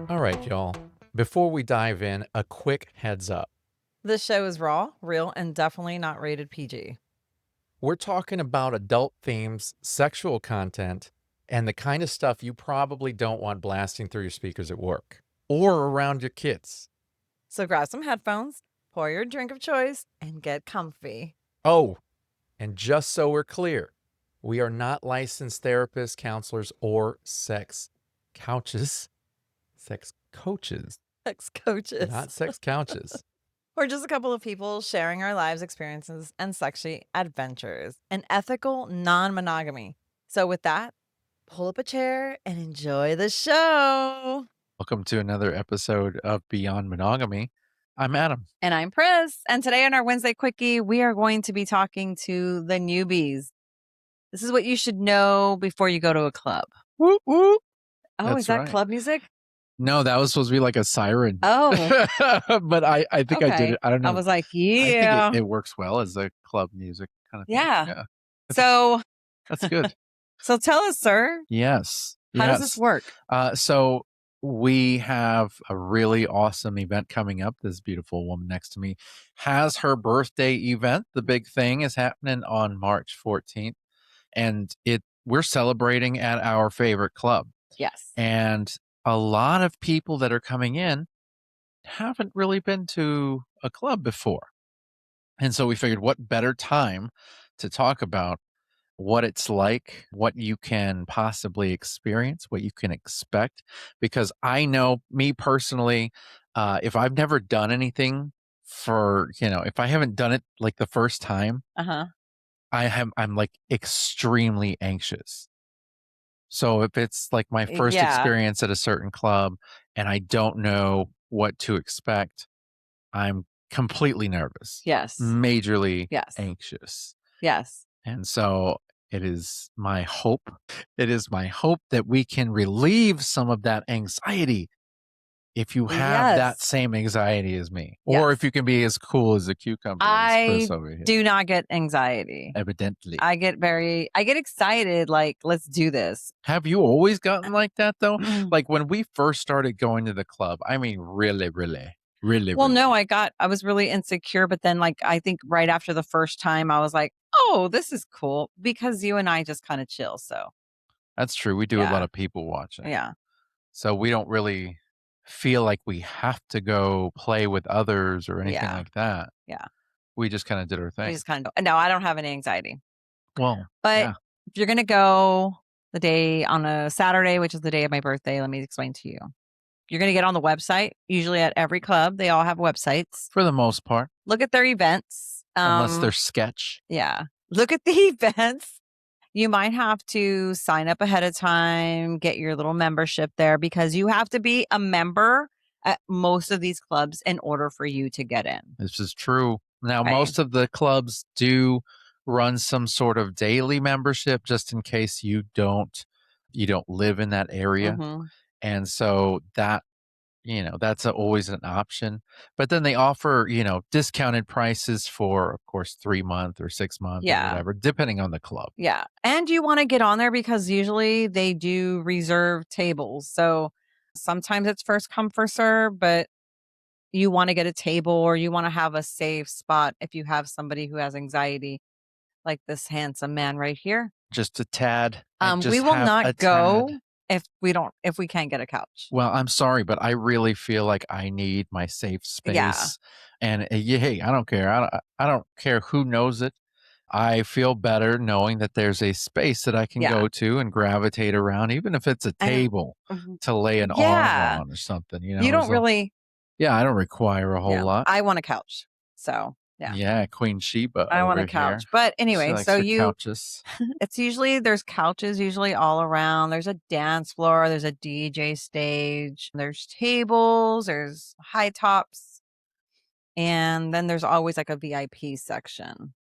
All right, y'all. Before we dive in, a quick heads up. This show is raw, real, and definitely not rated PG. We're talking about adult themes, sexual content, and the kind of stuff you probably don't want blasting through your speakers at work or around your kids. So grab some headphones, pour your drink of choice, and get comfy. Oh, and just so we're clear, we are not licensed therapists, counselors, or sex couches. Sex coaches, Sex coaches. not sex couches. We're just a couple of people sharing our lives, experiences, and sexy adventures. An ethical non-monogamy. So with that, pull up a chair and enjoy the show. Welcome to another episode of Beyond Monogamy. I'm Adam. And I'm Pris. And today on our Wednesday Quickie, we are going to be talking to the newbies. This is what you should know before you go to a club. Whoop, whoop. Oh, That's is that right. club music? No, that was supposed to be like a siren. Oh. But I think I did it. I don't know. I was like, I yeah. think it works well as a club music kind of thing. Yeah. So that's good. So tell us, sir. Yes. How does this work? So we have a really awesome event coming up. This beautiful woman next to me has her birthday event. The big thing is happening on March 14th. And we're celebrating at our favorite club. Yes. And a lot of people that are coming in haven't really been to a club before. And so we figured what better time to talk about what it's like, what you can possibly experience, what you can expect. Because I know me personally, if I've never done anything if I haven't done it like the first time, I'm like extremely anxious. So if it's like my first experience at a certain club and I don't know what to expect, I'm completely nervous. Yes. Majorly anxious. Yes. And so it is my hope that we can relieve some of that anxiety if you have that same anxiety as me. Or if you can be as cool as a cucumber as Chris over here. Do not get anxiety. Evidently. I get excited, like, let's do this. Have you always gotten like that though? Like when we first started going to the club, I mean, really. Well, no, I was really insecure, but then like, I think right after the first time I was like, oh, this is cool because you and I just kind of chill. So that's true. We do a lot of people watching. Yeah. So we don't really feel like we have to go play with others or anything like that. Yeah. We just kind of did our thing. We just kind of, no, I don't have any anxiety. Well, but if you're going to go the day on a Saturday, which is the day of my birthday, let me explain to you. You're going to get on the website. Usually at every club, they all have websites. For the most part. Look at their events. Unless they're sketch. Yeah. Look at the events. You might have to sign up ahead of time, get your little membership there because you have to be a member at most of these clubs in order for you to get in. This is true. Now, most of the clubs do run some sort of daily membership just in case you don't live in that area. And so that, that's always an option. But then they offer, discounted prices for, of course, 3-month or 6-month or whatever, depending on the club. Yeah. And you want to get on there because usually they do reserve tables. So sometimes it's first come, first serve, but you want to get a table or you want to have a safe spot if you have somebody who has anxiety, like this handsome man right here. Just a tad. We will not go if we can't get a couch. Well, I'm sorry, but I really feel like I need my safe space. Yeah. And hey, I don't care. I don't care who knows it. I feel better knowing that there's a space that I can go to and gravitate around, even if it's a table to lay an arm on or something. You don't really. Yeah, I don't require a whole lot. I want a couch. So. Yeah. Yeah, Queen Sheba. I want a couch. Here. But anyway, so couches. It's usually there's couches usually all around. There's a dance floor, there's a DJ stage, there's tables, there's high tops. And then there's always like a VIP section.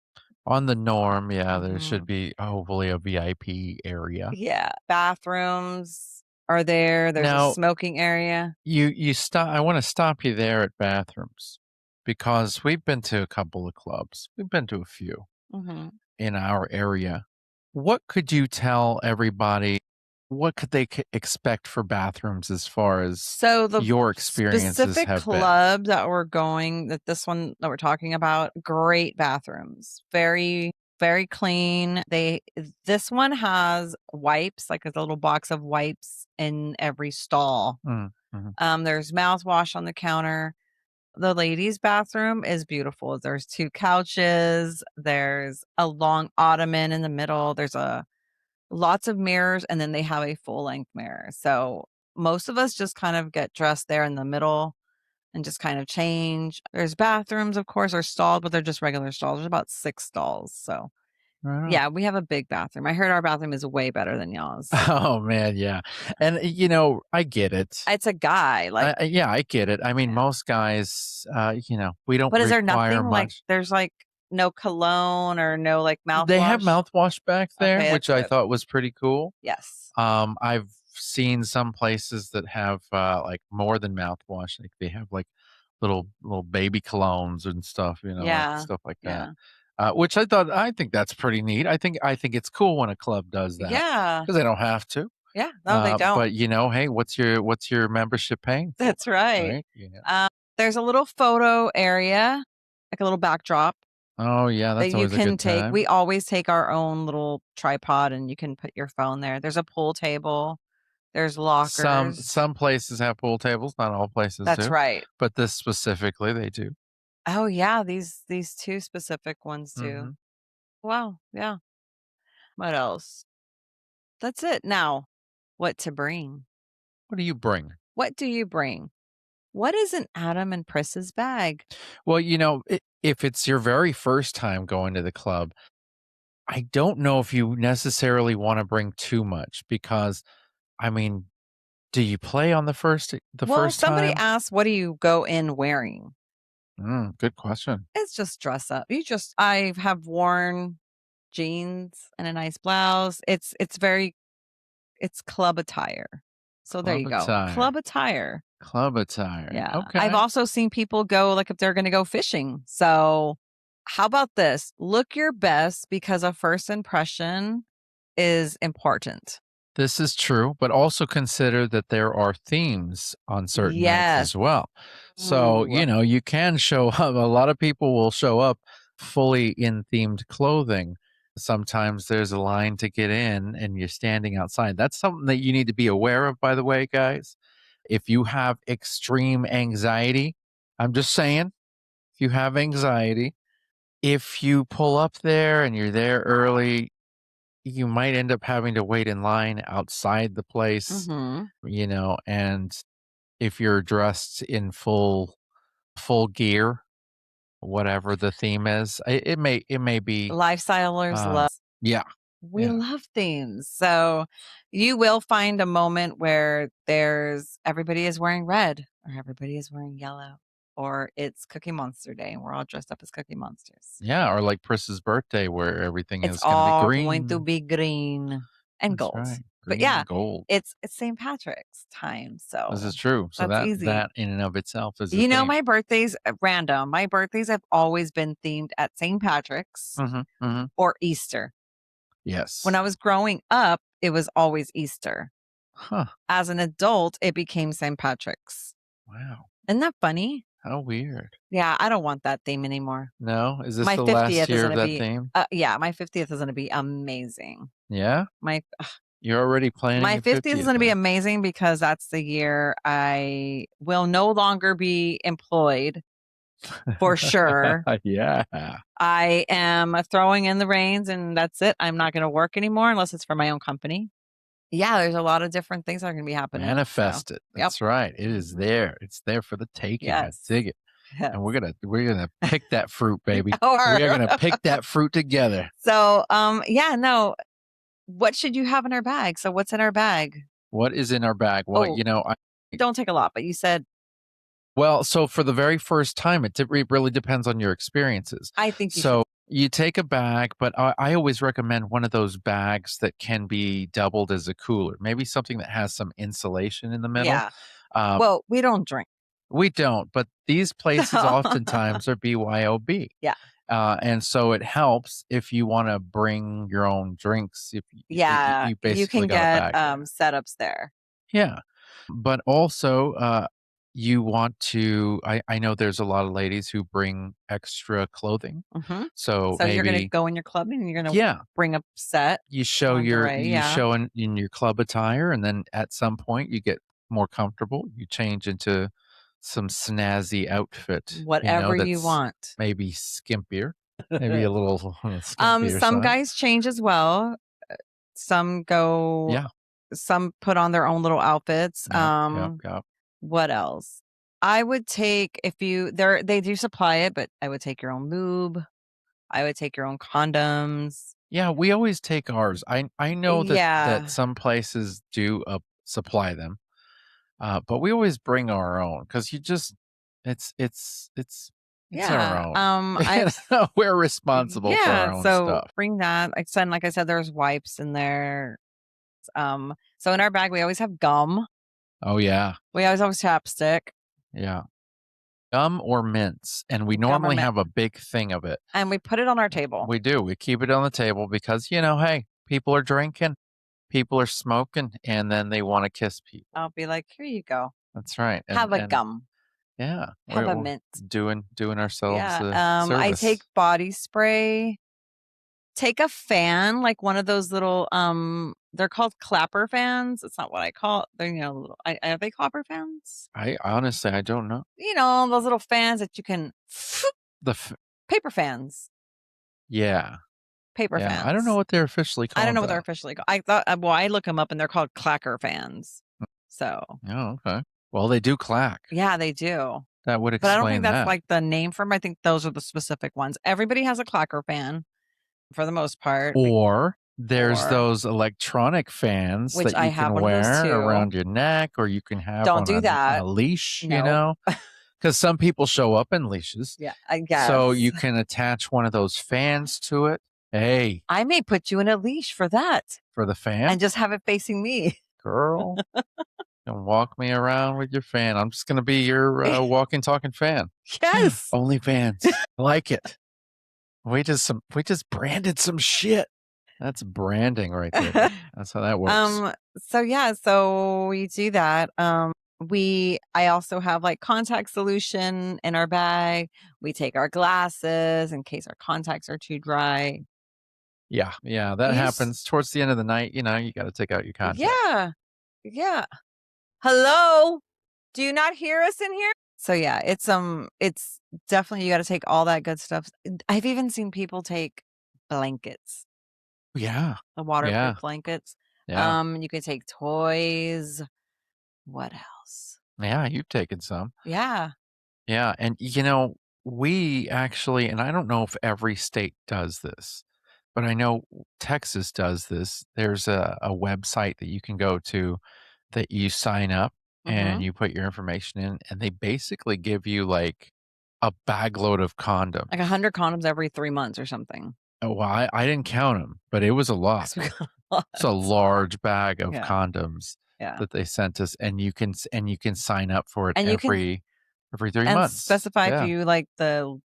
On the norm, there should be hopefully a VIP area. Yeah. Bathrooms are there. There's a smoking area. You stop. I want to stop you there at bathrooms. Because we've been to a couple of clubs. We've been to a few. in our area. What could you tell everybody? What could they expect for bathrooms as far as So the your experiences specific have been? club that we're going, that this one that we're talking about, great bathrooms. Very, very clean. This one has wipes, like a little box of wipes in every stall. Mm, mhm. There's mouthwash on the counter. The ladies' bathroom is beautiful. There's 2 couches, there's a long ottoman in the middle, there's a lots of mirrors, and then they have a full-length mirror. So, most of us just kind of get dressed there in the middle and just kind of change. There's bathrooms, of course, are stalled, but they're just regular stalls. There's about 6 stalls. So, Right on. yeah, we have a big bathroom. I heard our bathroom is way better than y'all's. Oh, man, yeah, and, I get it. It's a guy, like, Yeah, I get it. I mean, yeah. most guys, we don't But is there require nothing like much. there's, like, no cologne or no, like, They have mouthwash? mouthwash back there, Okay, which that's I good. thought was pretty cool. Yes. I've seen some places that have, like, more than mouthwash, like, they have, like, little baby colognes and stuff, like, Yeah. stuff like that, Yeah. which I think that's pretty neat. I think it's cool when a club does that Yeah. because they don't have to, Yeah. No, they don't. but, hey, what's your membership paying for, That's right. right? Um, there's a little photo area, like a little backdrop Oh, yeah, that that's you always a can good take. time. We always take our own little tripod and you can put your phone there. There's a pool table. There's Some lockers. some places have pool tables, not all places That's do, right. but this specifically, they do. Oh yeah, these 2 specific ones do. Mhm. Wow, yeah. What else? That's it. Now, what to bring? What do you bring? What do you bring? What is in Adam and Pris's bag? Well, if it's your very first time going to the club, I don't know if you necessarily wanna bring too much because, I mean, do you play on the Well, first somebody time? asked, what do you go in wearing? Good question. It's just dress up. I have worn jeans and a nice blouse. It's club attire. So there Club you go. attire. Club attire. Club attire. Yeah. I've Okay. also seen people go like if they're going to go fishing. So how about this? Look your best because a first impression is important. This is true, but also consider that there are themes on certain nights Yes. as well. So, Ooh. you can show up. A lot of people will show up fully in themed clothing. Sometimes there's a line to get in and you're standing outside. That's something that you need to be aware of, by the way, guys. If you have extreme anxiety, I'm just saying, if you have anxiety, if you pull up there and you're there early, you might end up having to wait in line outside the place, Mhm. and if you're dressed in full gear, whatever the theme is, it may be, Lifestylers um love yeah, we yeah, love themes. So you will find a moment where there's everybody is wearing red or everybody is wearing yellow or it's Cookie Monster Day and we're all dressed up as Cookie Monsters. yeah, or like Pris's birthday where everything It's is gonna be all going to green. be green and That's gold. right, But green yeah, and gold. it's St. Patrick's time, This is so true, so that's that easy. that in and of itself is a theme. My birthday's random. My birthdays have always been themed at St. Patrick's Mhm, mhm. or Easter. When Yes. I was growing up, it was always Easter. Huh, As an adult, it became St. Patrick's. wow, Isn't that funny? how weird. Yeah, I don't want that theme anymore. No? Is this My the last 50th is year of gonna that be theme? yeah, my 50th is gonna be amazing. Yeah? My You're already planning my your 50th is 50th, gonna be huh? amazing because that's the year I will no longer be employed for sure. Yeah. I am throwing in the reins and that's it. I'm not gonna work anymore unless it's for my own company. Yeah, there's a lot of different things that are gonna be happening. So, Manifest it. yep. That's right. It is Mhm. there. It's there for the taking. I Yes. dig it. Yes. And we're gonna pick that fruit, baby. We are Or gonna pick that fruit together. so, yeah, no. What should you have in our bag? So what's in our bag? What is in our bag? Well, Oh, I don't take a lot, but you said well, so for the very first time, it really depends on your experiences. I think you should. So you take a bag, but I always recommend one of those bags that can be doubled as a cooler. Maybe something that has some insulation in the middle. Yeah. Um, Well, we don't drink. we don't, but these places So oftentimes are BYOB. yeah. And so it helps if you want to bring your own drinks. If Yeah, you you basically can got a get, bag there. setups there. Yeah. But also, you want to I know there's a lot of ladies who bring extra clothing. Mhm. So So you're gonna maybe go in your club and you're gonna yeah, bring a set, lingerie, you yeah. show in your club attire, and then at some point you get more comfortable, you change into some snazzy outfit, Whatever you that's want. maybe skimpier, maybe a little on the skimpier Some side. guys change as well. Some go Yeah. some put on their own little outfits. Yep, yep, yep. What else? I would take if you they do supply it, but I would take your own lube. I would take your own condoms. Yeah, we always take ours. I know that Yeah. some places do, supply them, but we always bring our own because you just it's our Yeah. own. I've We're responsible for yeah, our own so stuff. bring that. Like I said, there's wipes in there. So in our bag we always have gum. Oh, yeah, We always have chapstick, yeah. Gum or mints, and we gum or normally mint, have a big thing of it. and we put it on our table. We do, we keep it on the table because, hey, people are drinking, people are smoking, and then they wanna kiss people. I'll be like, "Here you go. That's right, Have a and gum. yeah, Have a we're mint." doing ourselves Yeah, a I take service. body spray. Take a fan, like one of those little, they're called clapper fans. It's not what I call they're, little are they clapper fans? I honestly, I don't know. Those little fans that you can The f paper fans, Yeah, paper yeah, I don't know fans. what they're officially I don't know called, what they're though. officially called. I thought well, I look them up and they're called clacker fans. So, Oh, okay. Well, they do clack. yeah, they do. That would But I don't think explain that's, that. like, the name for 'em. I think those are the specific ones. Everybody has a clacker fan for the most part, Or there's or those electronic fans which that I you have can one of those wear too. around your neck or you can have Don't on do a that. leash, Nope. because some people show up in leashes. Yeah, I So guess. you can attach one of those fans to it. Hey, I may put you in a leash for that for the fan, and just have it facing me. girl, and walk me around with your fan. I'm just gonna be your, walking, talking fan. Yes. Only fans. I like it. We just branded some shit. That's branding right there. That's how that works. So yeah, so we do that. I also have like contact solution in our bag. We take our glasses in case our contacts are too dry. Yeah, yeah, that Use happens towards the end of the night, you gotta take out your contacts. Yeah. Yeah. Hello? Do you not hear us in here? So yeah, it's definitely you gotta take all that good stuff. I've even seen people take blankets, Yeah. the waterproof Yeah, blankets. yeah, You can take toys. What else? yeah, you've taken some. Yeah. Yeah, and, we actually and I don't know if every state does this, but I know Texas does this. There's a website that you can go to that you sign up and Mhm. you put your information in, and they basically give you, like, a bagload of Like condoms. 100 condoms every 3 months or something. Oh, well, I didn't count them, but it was a lot. 'Cause we got a lot. It's a large bag of Yeah. condoms Yeah. that they sent us, and you can sign up for it And you can every 3 and months. specify if Yeah. you like the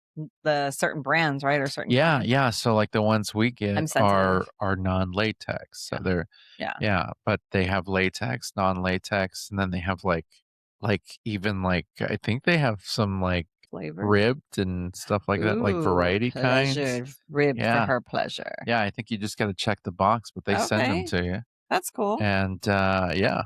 certain brands, right, or certain Yeah, kinds. yeah, so, like, the ones we get I'm sensitive. are non-latex, so Yeah. they're Yeah. yeah, but they have latex, non-latex, and then they have, even, I think they have some, Flavor. ribbed and stuff like that, like, Ooh, variety kinds. pleasure ribbed for Yeah. her pleasure. Yeah, I think you just gotta check the box, but they send them Okay. to you. That's cool. And, yeah,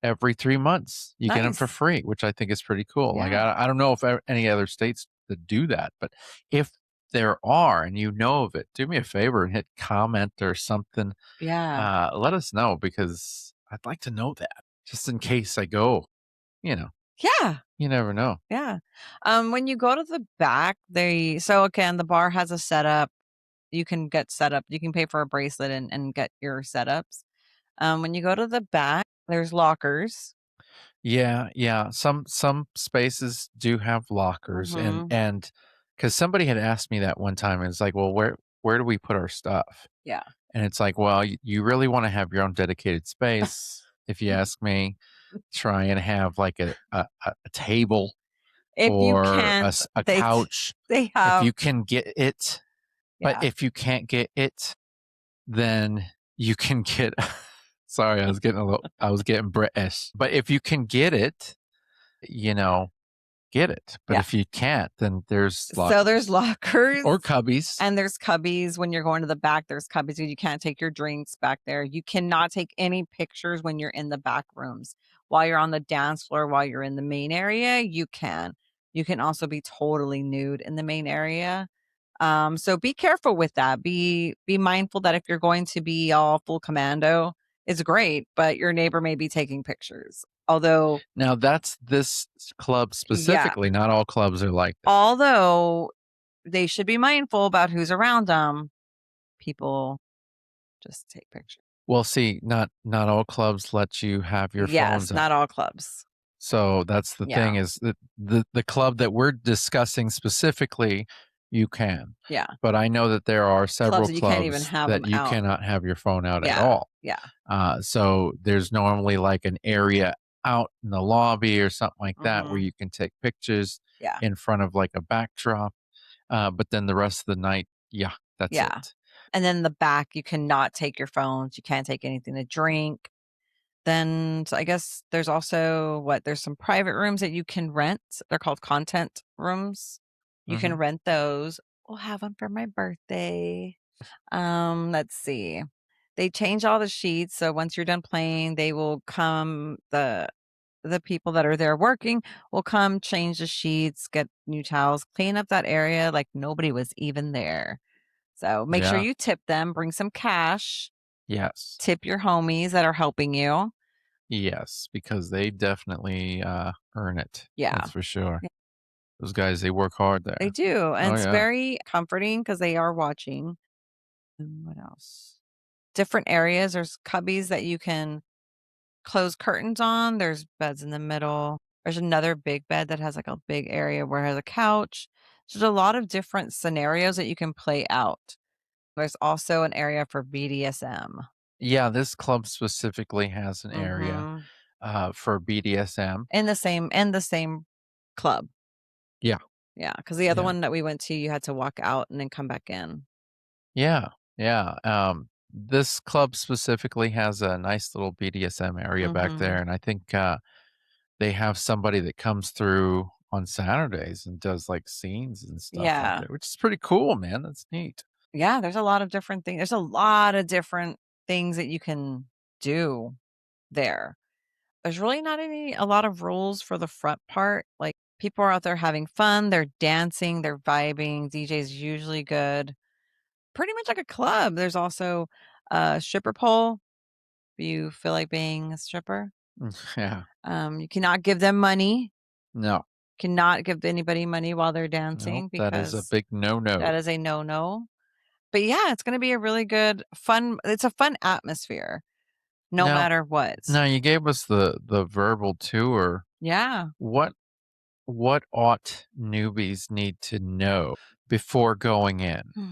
every 3 months, you get them for Nice. free, which I think is pretty cool. Like, Yeah. I don't know if any other states that do that, but if there are and you know of it, do me a favor and hit comment or something. Yeah. Let us know because I'd like to know that just in case I go, you know, Yeah. you never know. Yeah. When you go to the back, again, the bar has a setup. You can get set up. You can pay for a bracelet and get your setups. When you go to the back, there's lockers. Yeah, yeah. Some spaces do have lockers Mhm. and because somebody had asked me that one time and it's like, well, where do we put our stuff? Yeah. And it's like, well, you really want to have your own dedicated space. If you ask me, try and have like a table If you or can't, a couch they if have you can get it. But yeah. if you can't get it, then you can get sorry, I was getting British. But if you can get it, you know, get it. But Yeah. if you can't, then there's So there's lockers lockers or cubbies. and there's cubbies when you're going to the back, there's cubbies, you can't take your drinks back there. You cannot take any pictures when you're in the back rooms. While you're on the dance floor, while you're in the main area, you can. You can also be totally nude in the main area. So be careful with that. Be mindful that if you're going to be all full commando, it's great, but your neighbor may be taking pictures. Although, Now that's this club yeah, specifically, not all clubs are like that. although they should be mindful about who's around them. People just take pictures. Well, see, not all clubs let you have your Yes, phones not out. all clubs. So that's the Yeah, thing is that the club that we're discussing specifically, you can. yeah. But I know that there are Clubs several that you can't even clubs have that them you out. cannot have your phone out at Yeah, all. yeah. So there's normally like an area out in the lobby or something like that where Mhm. you can take pictures Yeah, in front of like a backdrop. But then the rest of the night, yeah, that's yeah. it. And then the back, you cannot take your phones, you can't take anything to drink. Then so I guess there's also there's some private rooms that you can rent. They're called content rooms. You can Hmm. rent those. We'll have them for my birthday. Let's see. They change all the sheets, so once you're done playing, they will come the people that are there working will come change the sheets, get new towels, clean up that area like nobody was even there. So make sure Yeah. you tip them, bring some cash, Yes. tip your homies that are helping you. Yes, because they definitely earn it. Yeah. That's for sure. Yeah, Those guys, they work hard they there. do. And Oh it's yeah. very comforting because they are watching. What else? Different areas. There's cubbies that you can close curtains on. There's beds in the middle. There's another big bed that has like a big area where it has a couch. So there's a lot of different scenarios that you can play out. There's also an area for BDSM. Yeah, this club specifically has an area Mhm. for BDSM. In the same club. Yeah. Yeah, because the other Yeah. one that we went to, you had to walk out and then come back in. Yeah. Yeah. This club specifically has a nice little BDSM area back there. Mhm. And I think they have somebody that comes through on Saturdays and does like scenes and stuff out Yeah. there, which is pretty cool, man. That's neat. Yeah, there's a lot of different things. There's a lot of different things that you can do there. There's really not a lot of rules for the front part. Like people are out there having fun, they're dancing, they're vibing. DJ's usually good. Pretty much like a club. There's also a stripper pole if you feel like being a stripper. Yeah. You cannot give them money. No. Cannot give anybody money while they're Nope. dancing That is a because big no that no. is a no-no. But yeah, it's gonna be a really good fun it's a fun atmosphere no Now matter what. now you gave us the verbal tour. Yeah. What what ought newbies need to know before going in? Hmm.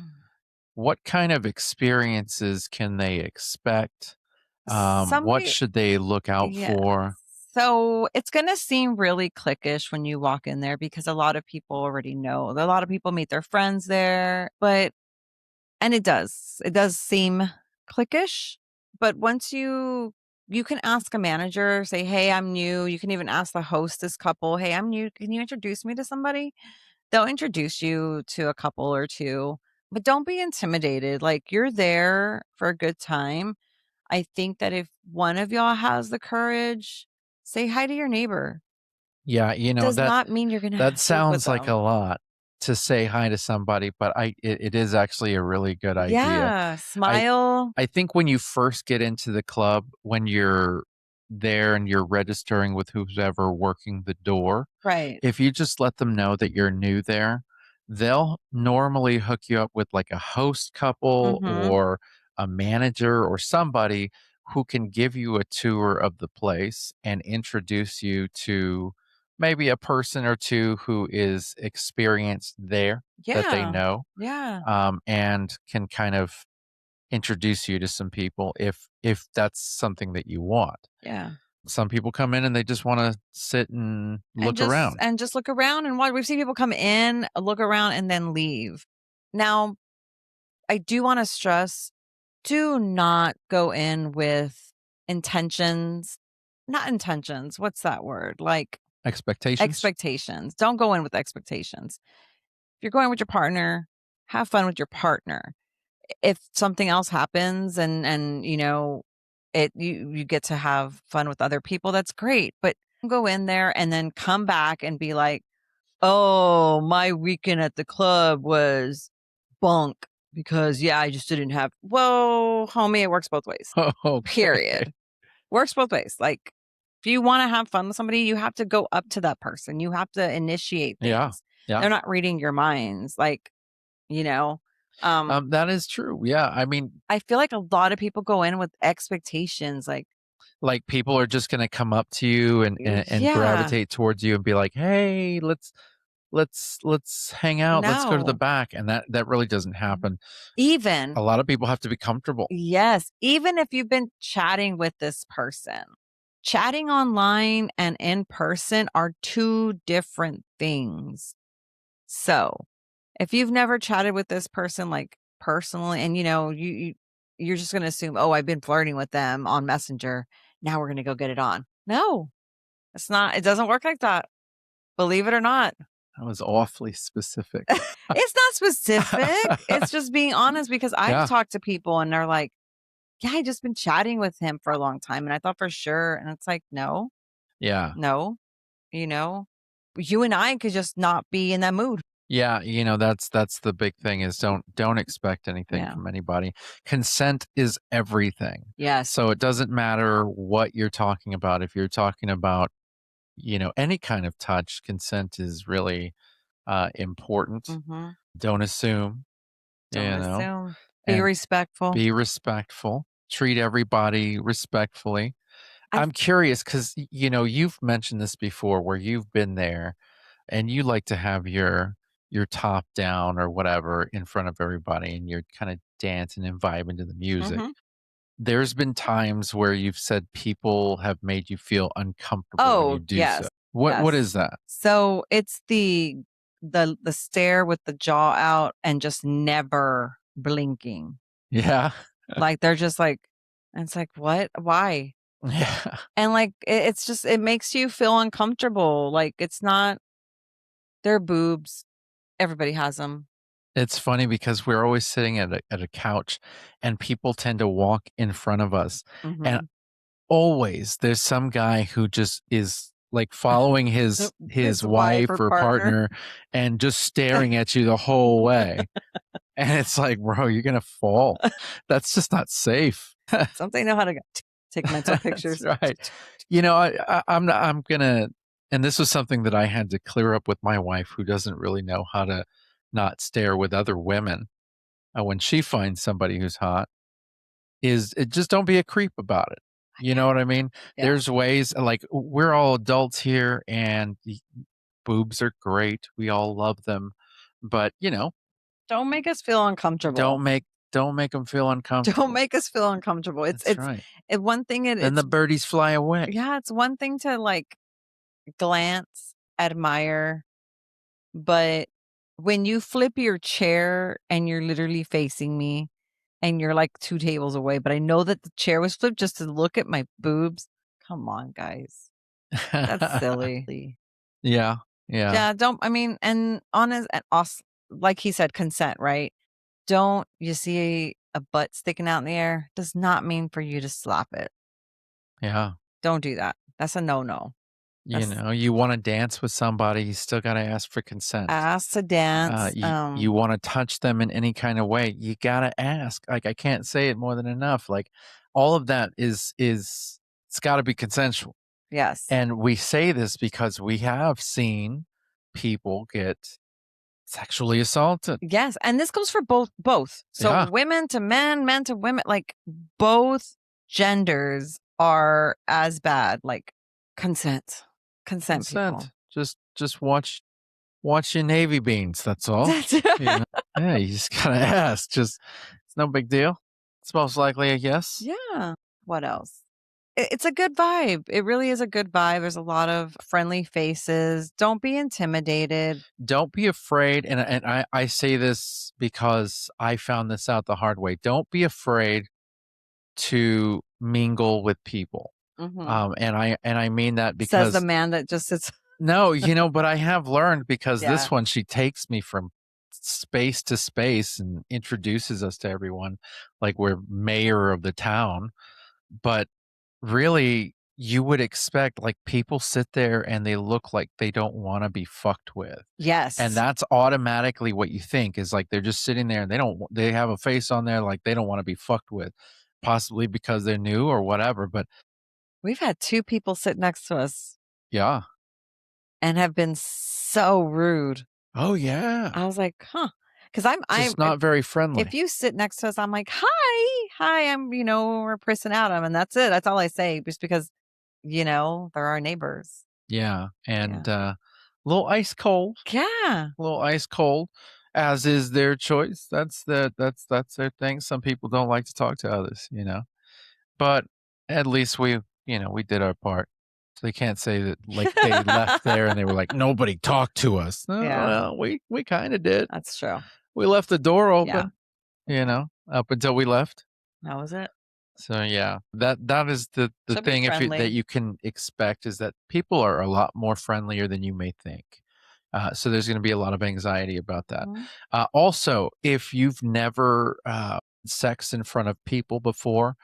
What kind of experiences can they expect? What Somebody should they look out yeah. for? So it's gonna seem really cliquish when you walk in there because a lot of people already know. A lot of people meet their friends there, but and it does. It does seem cliquish, but once you can ask a manager, say, "Hey, I'm new." You can even ask the hostess couple, "Hey, I'm new. Can you introduce me to somebody?" They'll introduce you to a couple or two, but don't be intimidated. Like you're there for a good time. I think that if one of y'all has the courage, say hi to your neighbor. Yeah, Does not mean you're gonna that sleep with sounds like a them. lot to say hi to somebody, but it is actually a really good idea. Yeah, I smile. I think when you first get into the club, when you're there and you're registering with who's ever working the door, Right. if you just let them know that you're new there, they'll normally hook you up with like a host couple Mhm. or a manager or somebody who can give you a tour of the place and introduce you to maybe a person or two who is experienced there that they Yeah. know, Yeah. and can kind of introduce you to some people if that's something that you want. Yeah. Some people come in and they just want to sit and look around. And just look around and watch. We've seen people come in, look around, and then leave. Now, I do want to stress, do not go in with intentions, not intentions. What's that word? Like Expectations. expectations. Don't go in with expectations. If you're going with your partner, have fun with your partner. If something else happens and you get to have fun with other people, that's great. But go in there and then come back and be like, "Oh, my weekend at the club was bunk because I just didn't have." Whoa, homie, it works both ways. Okay. Period. Works both ways. Like, if you want to have fun with somebody, you have to go up to that person. You have to initiate Yeah. things. Yeah. They're not reading your minds. Like, you know, That is true. Yeah. I mean, I feel like a lot of people go in with expectations. like people are just going to come up to you and Yeah, gravitate towards you and be like, "Hey, let's hang out. Let's go to the no. back." And that really doesn't happen. Even, A lot of people have to be comfortable. yes, even if you've been chatting with this person, chatting online and in person are two different things. So, if you've never chatted with this person like personally and you're just going to assume, "Oh, I've been flirting with them on Messenger. Now we're going to go get it on." No, it's not. It doesn't work like that. Believe it or not. That was awfully specific. It's not specific. It's just being honest because I've Yeah. talked to people and they're like, "Yeah, I just been chatting with him for a long time." And I thought for sure. And it's like, no, Yeah. no, you know, you and I could just not be in that mood. Yeah, that's the big thing is don't expect anything Yeah. from anybody. Consent is everything. Yes. So it doesn't matter what you're talking about. If you're talking about, any kind of touch, consent is really important. Mm-hmm. Don't assume, Don't assume. Be and respectful. be respectful. Treat everybody respectfully. I I'm curious because you've mentioned this before where you've been there and you like to have your top down or whatever in front of everybody and you're kind of dancing and vibing to the music. mhm. There's been times where you've said people have made you feel uncomfortable when you Oh, do so. yes. What Yes. is that? So it's the stare with the jaw out and just never blinking. Yeah. Like they're just like, and it's like, what? Why? Yeah. And like it's just it makes you feel uncomfortable. Like it's not their boobs. Everybody has them. It's funny because we're always sitting at a couch and people tend to walk in front of us. And Hmm. always there's some guy who just is like following his His wife wife or or partner. partner and just staring at you the whole way. And it's like, bro, you're gonna fall. That's just not safe. Something know how to take mental That's pictures. right. I'm gonna, and this was something that I had to clear up with my wife, who doesn't really know how to not stare with other women when she finds somebody who's hot. Is it just don't be a creep about it? You know what I mean? Yeah. There's ways like we're all adults here, and boobs are great. We all love them, but Don't make us feel don't uncomfortable. make don't make them feel Don't uncomfortable. make us feel uncomfortable. That's right. One thing Then the birdies fly away. yeah, it's one thing to like glance, admire, but when you flip your chair and you're literally facing me and you're like 2 tables away, but I know that the chair was flipped just to look at my boobs. Come on, guys. That's silly. Yeah, yeah, Yeah, don't I mean, and honest and like he said, consent, right? Don't you see a butt sticking out in the air? Does not mean for you to slap it. yeah. Don't do that. That's a no-no. That's You wanna dance with somebody, you still gotta ask for consent. ask to dance. You wanna touch them in any kind of way, you gotta ask. Like, I can't say it more than enough. Like, all of that is it's gotta be consensual. Yes. And we say this because we have seen people get sexually assaulted. Yes, and this goes for both. So Yeah, women to men, men to women, like both genders are as bad. Like consent. Consent people. consent. Just watch your Navy beans, that's all. That's You know? Yeah, you just gotta ask. Just it's no big deal. It's most likely a yes. yeah. What else? It's a good vibe. It really is a good vibe. There's a lot of friendly faces. Don't be intimidated. Don't be afraid, and I say this because I found this out the hard way. Don't be afraid to mingle with people. Mhm. And I mean that Says the because man that just sits. no, but I have learned because Yeah. this one, she takes me from space to space and introduces us to everyone like we're mayor of the town. But really, you would expect like people sit there and they look like they don't want to be fucked with. And Yes. that's automatically what you think is like they're just sitting there and they have a face on there like they don't want to be fucked with, possibly because they're new or whatever. But We've had 2 people sit next to us yeah. and have been so rude. Oh, yeah. I was like, "Huh," because I'm Just not very if friendly. you sit next to us, I'm like, "Hi, hi, I'm, we're Chris and Adam," and that's it. That's all I say just because, they're our neighbors. Yeah. Yeah. And a little ice cold, Yeah. a little ice cold, as is their choice. That's their thing. Some people don't like to talk to others. But at least we did our part. So they can't say that like they left there and they were like, nobody talked to us. No, Yeah, well, we kind of did. that's true. We left the door Yeah, open, up until we left. that was it. So yeah, that is the So be thing that friendly. you can expect is that people are a lot more friendlier than you may think. So there's going to be a lot of anxiety about that. Mhm, Also, if you've never sex in front of people before,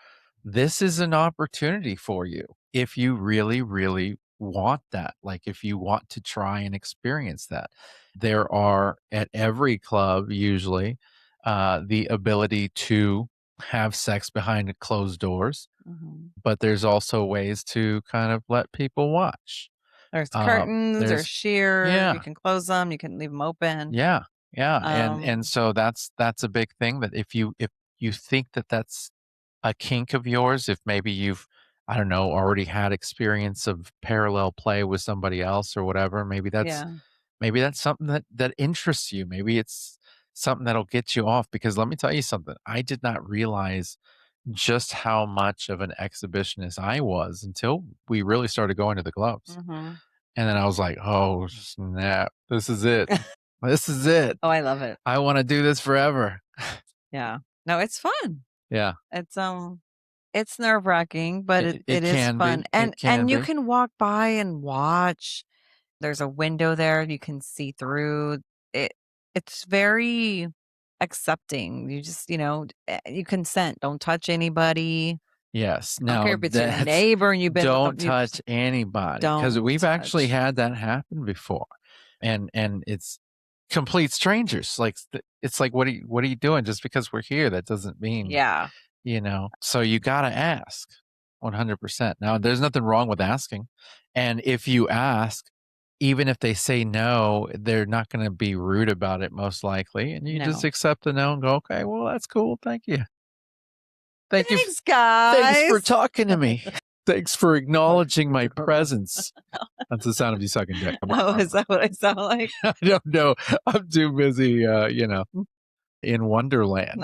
this is an opportunity for you if you really, really want that. Like if you want to try and experience that, there are at every club usually the ability to have sex behind closed doors, mhm. but there's also ways to kind of let people watch. There's curtains, there's There's sheer, you yeah, can close them, you can leave them open. yeah, yeah, and Um, so that's a big thing that if you think that that's a kink of yours, if maybe you've, I don't know, already had experience of parallel play with somebody else or whatever, yeah. maybe that's something that interests you. Maybe it's something that'll get you off because let me tell you something. I did not realize just how much of an exhibitionist I was until we really started going to the clubs. Mhm. And then I was like, "Oh, snap. This is it. This is it. Oh, I love it. I wanna do this forever." Yeah. No, it's fun. Yeah. It's, it's nerve-wracking, but it It is can fun, be. It can and you be. can walk by and watch. There's a window there you can see through. It it's very accepting. You just, you consent. Don't touch anybody. Yes. I don't care Now if it's your that's neighbor and you've been with them. don't You touch anybody because don't we've actually touch. had that happen before, and it's complete strangers. Like, it's like, what are you doing? Just because we're here, that doesn't mean Yeah. So you gotta ask 100%. Now, there's nothing wrong with asking, and if you ask, even if they say no, they're not gonna be rude about it most likely, and you just No. accept the no and go, "Okay, well, that's cool. Thank you. Thanks, Thanks for guys. talking to me. Thanks for acknowledging my presence." That's the sound of you sucking dick. Oh, is that what I sound like? I don't know. I'm too busy, in Wonderland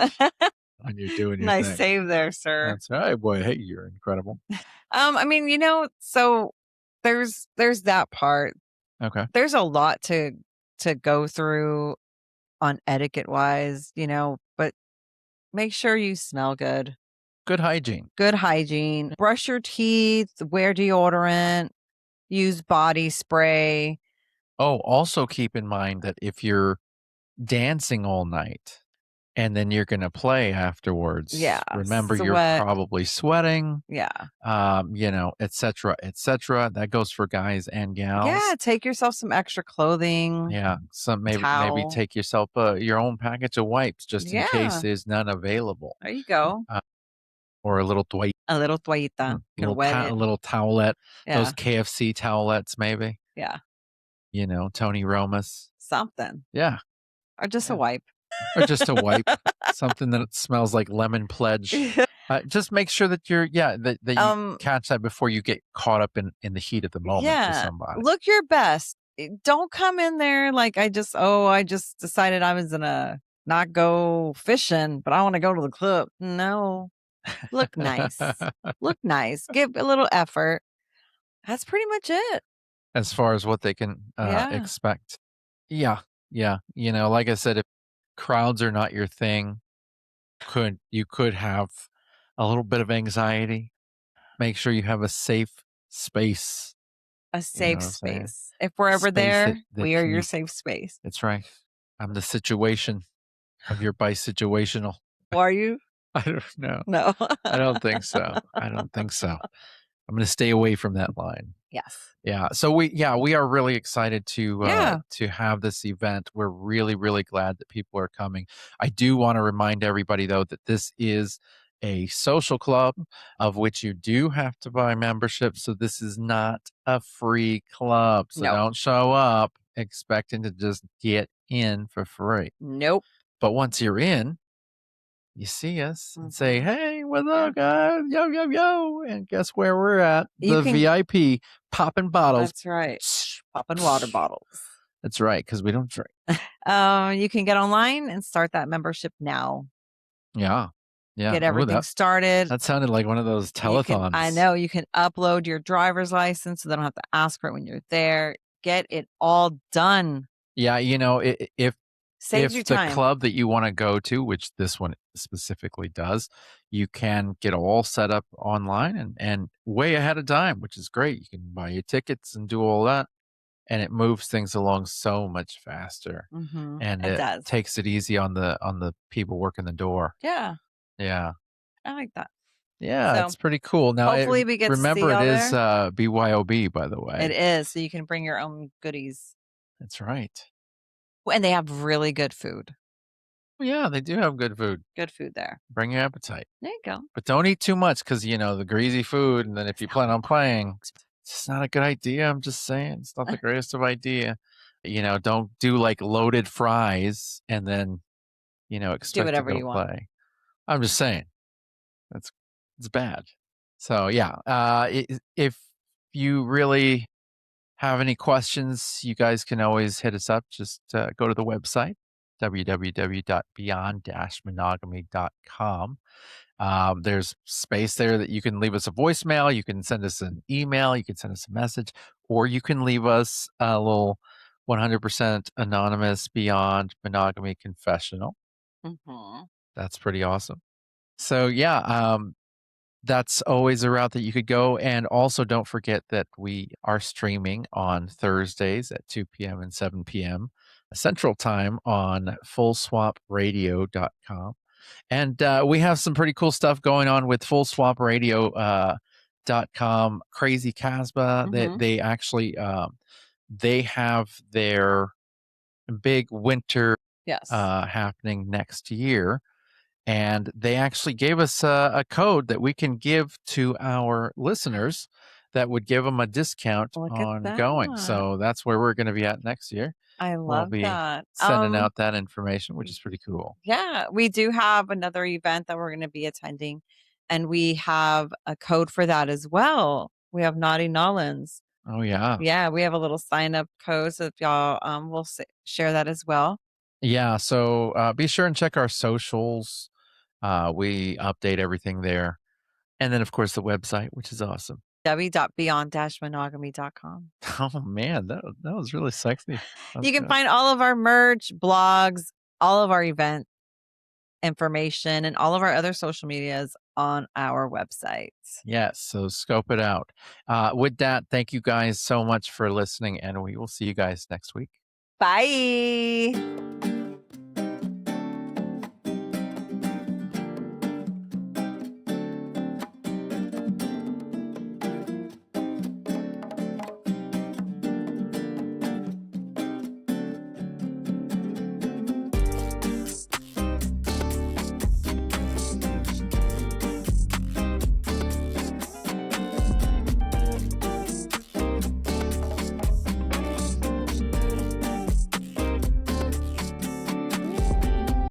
when you're doing your Nice thing. save there, sir. That's all right, boy. Hey, you're incredible. I mean, so there's that part. Okay. There's a lot to go through on etiquette wise, but make sure you smell good. Good hygiene. Good hygiene. Brush your teeth, wear deodorant, use body spray. Oh, also keep in mind that if you're dancing all night and then you're gonna play Yeah, afterwards, remember you're sweat. probably sweating, Yeah. et cetera, et cetera. That goes for guys and Yeah, gals. take yourself some extra clothing, Yeah, some maybe towel. take yourself, your own package of wipes just in case Yeah, there's none available, there you go. uh, or a little A little toallita. Can wet a it. little towelette, those Yeah, KFC towelettes maybe, yeah. Tony Roma's. Something. Yeah, Or just a yeah, wipe. or just a wipe, something that smells like lemon pledge. Just make sure that that you Um, catch that before you get caught up in the heat of the moment with yeah. somebody. Look your best. Don't come in there like I just decided I was gonna not go fishing, but I want to go to the club. No. Look nice. Look nice. Give a little effort. That's pretty much it. As far as what they can Yeah. expect. Yeah. Yeah. Like I said, if crowds are not your thing, you could have a little bit of anxiety. Make sure you have a safe space. A You know safe what I'm saying? space. If we're ever Space that there, that we are your you safe space. That's right. I'm the situation of your bisituational. Are you? I don't know. No. I don't think so. I don't think so. I'm gonna stay away from that line. Yes. Yeah. So we are really excited Yeah. to have this event. We're really, really glad that people are coming. I do want to remind everybody though that this is a social club of which you do have to buy membership. So this is not a free club. So No. don't show up expecting to just get in for free. Nope. But once you're in, you see us and say, Mhm. "Hey, what's Yeah. up, guys? Yo, yo, yo!" And guess where we're at? You The can VIP popping bottles. That's right. Popping water bottles. That's right, because we don't drink. You can get online and start that membership now. Yeah, yeah. Get Oh, everything started. that sounded like one of those I telethons. know you can upload your driver's license so they don't have to ask for it when you're there. Get it all done. Yeah, Saves you if the time. club that you want to go to, which this one specifically does, you can get all set up online and way ahead of time, which is great. You can buy your tickets and do all that, and it moves things along so much faster. And It it does. takes it easy on the people working the door. Yeah, Yeah. I like that. Yeah, So it's pretty cool. Now, hopefully we get to see remember it y'all is, there. BYOB, by the It way. is. So you can bring your own goodies. That's right. And they have really good food. Yeah, they do have good food. Good food there. Bring your appetite. There you go. But don't eat too much because, the greasy food, and then if It's you not plan on playing, good. it's just not a good idea. I'm just saying, it's not the greatest of idea. Don't do, like, loaded fries and then, Do expect to whatever go you want. play. I'm just saying. That's it's bad. So, yeah, if you really have any questions, you guys can always hit us up. Just go to the website, www.beyond-monogamy.com. There's space there that you can leave us a voicemail. You can send us an email. You can send us a message, or you can leave us a little 100% anonymous Beyond Monogamy confessional. Mhm. That's pretty awesome. So, yeah, that's always a route that you could go. And also, don't forget that we are streaming on Thursdays at 2 p.m. and 7 p.m. Central Time on fullswapradio.com. And we have some pretty cool stuff going on with fullswapradio.com. Crazy Casbah, Mhm. they actually they have their big winter Yes. happening next year, and they actually gave us a code that we can give to our listeners that would give them a discount Look at on going. that. So that's where we're going to be at next year. I We'll love be that. sending out that information, which is pretty cool. Yeah, we do have another event that we're going to be attending, and we have a code for that as well. We have Naughty Nollins. Oh, yeah. Yeah, we have a little sign up code. So if y'all will share that as well. Yeah. So be sure and check our socials. We update everything there. And then, of course, the website, which is awesome. www.beyond-monogamy.com. Oh, man, that was really sexy. That's You can good. find all of our merch, blogs, all of our event information, and all of our other social medias on our website. Yes. So scope it out. With that, thank you guys so much for listening, and we will see you guys next week. Bye.